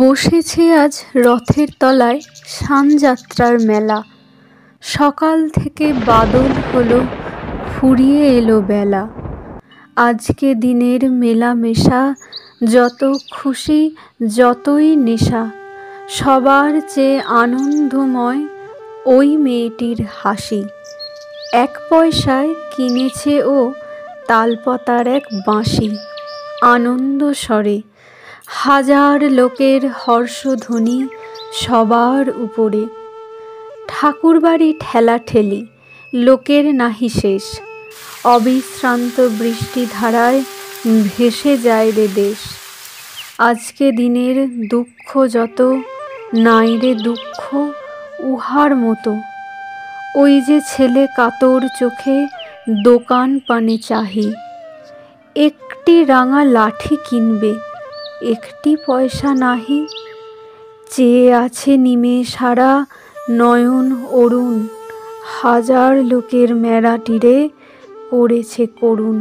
বসেছে আজ রথের তলায় সানযাত্রার মেলা। সকাল থেকে বাদল হলো, ফুরিয়ে এলো বেলা। আজকে দিনের মেলামেশা, যত খুশি যতই নেশা, সবার চেয়ে আনন্দময় ওই মেয়েটির হাসি। 1 পয়সায় কিনেছে ও তালপতার এক বাঁশি। আনন্দ স্বরে হাজার লোকের হর্ষধ্বনি সবার উপরে। ঠাকুরবাড়ি ঠেলাঠেলি, লোকের নাহি শেষ। অবিশ্রান্ত বৃষ্টিধারায় ভেসে যায় রে দেশ। আজকে দিনের দুঃখ যত, নাই রে দুঃখ উহার মতো। ওই যে ছেলে কাতর চোখে দোকান পানে চাহি। একটি রাঙা লাঠি কিনবে, 1টি পয়সা নাহি। চেয়ে আছে নিমেষারা নয়ন অরুণ, হাজার লোকের মেলাটিরে করেছে করুণ।